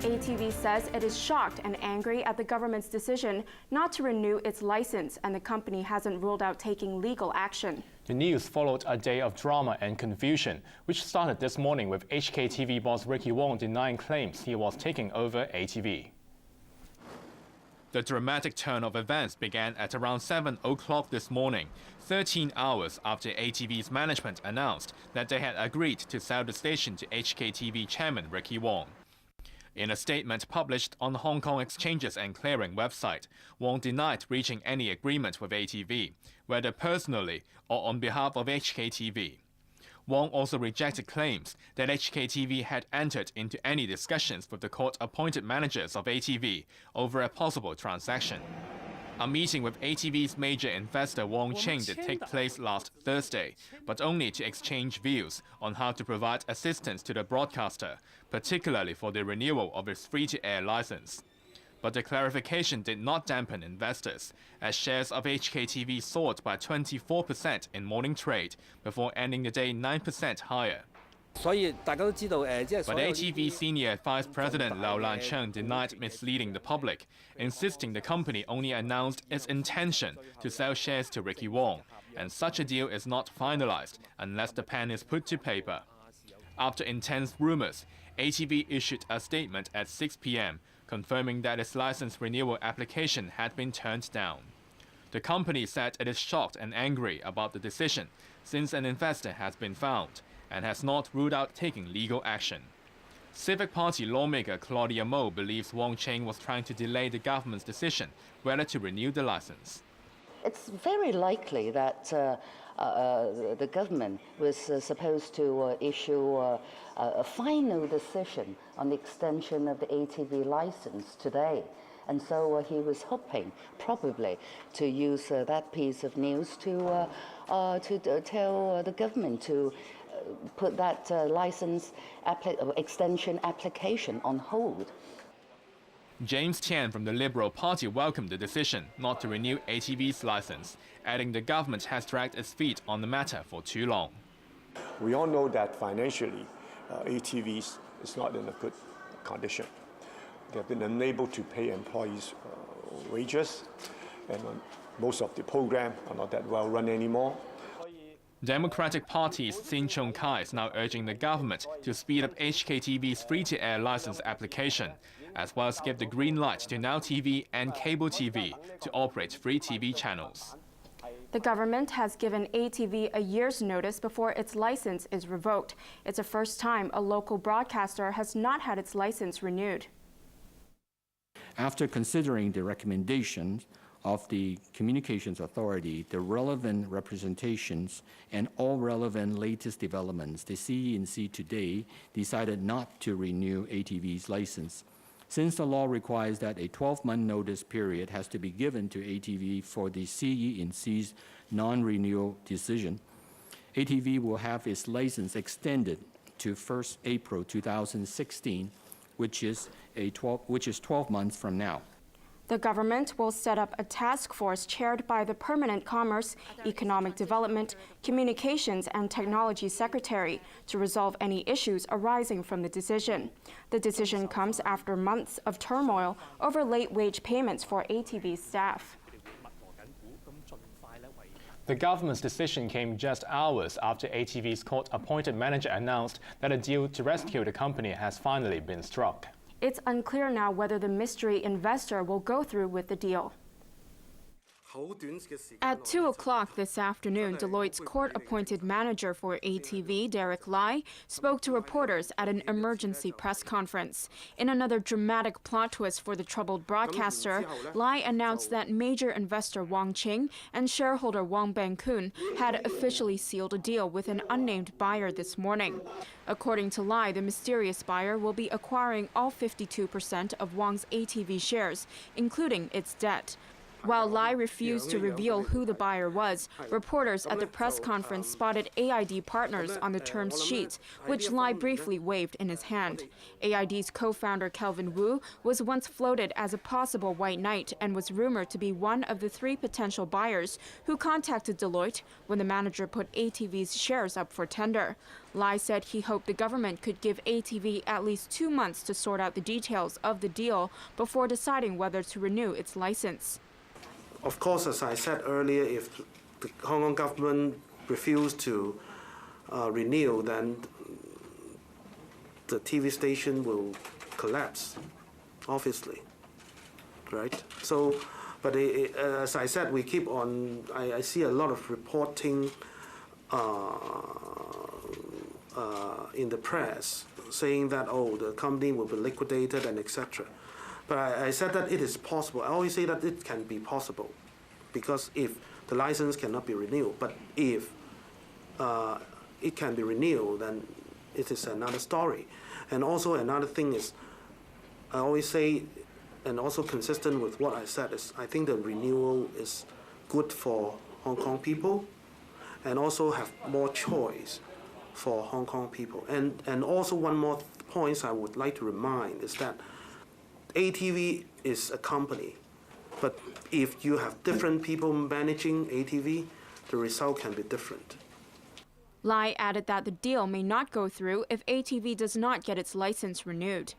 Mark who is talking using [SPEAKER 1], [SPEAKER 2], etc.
[SPEAKER 1] ATV says it is shocked and angry at the government's decision not to renew its license, and the company hasn't ruled out taking legal action.
[SPEAKER 2] The news followed a day of drama and confusion, which started this morning with HKTV boss Ricky Wong denying claims he was taking over ATV. The dramatic turn of events began at around 7 o'clock this morning, 13 hours after ATV's management announced that they had agreed to sell the station to HKTV chairman Ricky Wong. In a statement published on the Hong Kong Exchanges and Clearing website, Wong denied reaching any agreement with ATV, whether personally or on behalf of HKTV. Wong also rejected claims that HKTV had entered into any discussions with the court-appointed managers of ATV over a possible transaction. A meeting with ATV's major investor Wong Ching did take place last Thursday, but only to exchange views on how to provide assistance to the broadcaster, particularly for the renewal of its free-to-air license. But the clarification did not dampen investors, as shares of HKTV soared by 24% in morning trade, before ending the day 9% higher. But ATV Senior Vice President Lau Lan-cheng denied misleading the public, insisting the company only announced its intention to sell shares to Ricky Wong, and such a deal is not finalized unless the pen is put to paper. After intense rumors, ATV issued a statement at 6 p.m. confirming that its license renewal application had been turned down. The company said it is shocked and angry about the decision, since an investor has been found, and has not ruled out taking legal action. Civic Party lawmaker Claudia Mo believes Wong Ching was trying to delay the government's decision whether to renew the license.
[SPEAKER 3] It's very likely that the government was supposed to issue a final decision on the extension of the ATV license today. And so he was hoping, probably, to use that piece of news to tell the government to put that license extension application on hold.
[SPEAKER 2] James Tian from the Liberal Party welcomed the decision not to renew ATV's license, adding the government has dragged its feet on the matter for too long.
[SPEAKER 4] We all know that financially, ATV is not in a good condition. They have been unable to pay employees wages, and most of the programs are not that well run anymore.
[SPEAKER 2] Democratic Party's Sin Chung Kai is now urging the government to speed up HKTV's free-to-air license application, as well as give the green light to Now TV and Cable TV to operate free TV channels.
[SPEAKER 1] The government has given ATV a year's notice before its license is revoked. It's the first time a local broadcaster has not had its license renewed.
[SPEAKER 5] After considering the recommendations of the Communications Authority, the relevant representations, and all relevant latest developments, the CE&C today decided not to renew ATV's license. Since the law requires that a 12-month notice period has to be given to ATV for the CE&C's non-renewal decision, ATV will have its license extended to 1st April 2016, which is 12 months from now.
[SPEAKER 1] The government will set up a task force chaired by the Permanent Commerce, Economic Development, Communications and Technology Secretary to resolve any issues arising from the decision. The decision comes after months of turmoil over late wage payments for ATV staff.
[SPEAKER 2] The government's decision came just hours after ATV's court-appointed manager announced that a deal to rescue the company has finally been struck.
[SPEAKER 1] It's unclear now whether the mystery investor will go through with the deal. At 2 o'clock this afternoon, Deloitte's court-appointed manager for ATV, Derek Lai, spoke to reporters at an emergency press conference. In another dramatic plot twist for the troubled broadcaster, Lai announced that major investor Wong Ching and shareholder Wong Ben-kun had officially sealed a deal with an unnamed buyer this morning. According to Lai, the mysterious buyer will be acquiring all 52% of Wong's ATV shares, including its debt. While Lai refused to reveal who the buyer was, reporters at the press conference spotted AID partners on the terms sheet, which Lai briefly waved in his hand. AID's co-founder Kelvin Wu was once floated as a possible white knight and was rumored to be one of the 3 potential buyers who contacted Deloitte when the manager put ATV's shares up for tender. Lai said he hoped the government could give ATV at least 2 months to sort out the details of the deal before deciding whether to renew its license.
[SPEAKER 6] Of course, as I said earlier, if the Hong Kong government refused to renew, then the TV station will collapse, obviously, right? So, but as I said, we keep on, I see a lot of reporting in the press saying that, oh, the company will be liquidated and etc. But I said that it is possible. I always say that it can be possible because if the license cannot be renewed, but if it can be renewed, then it is another story. And also another thing is, I always say, and also consistent with what I said, is I think the renewal is good for Hong Kong people and also have more choice for Hong Kong people. And also one more point I would like to remind is that ATV is a company, but if you have different people managing ATV, the result can be different.
[SPEAKER 1] Lai added that the deal may not go through if ATV does not get its license renewed.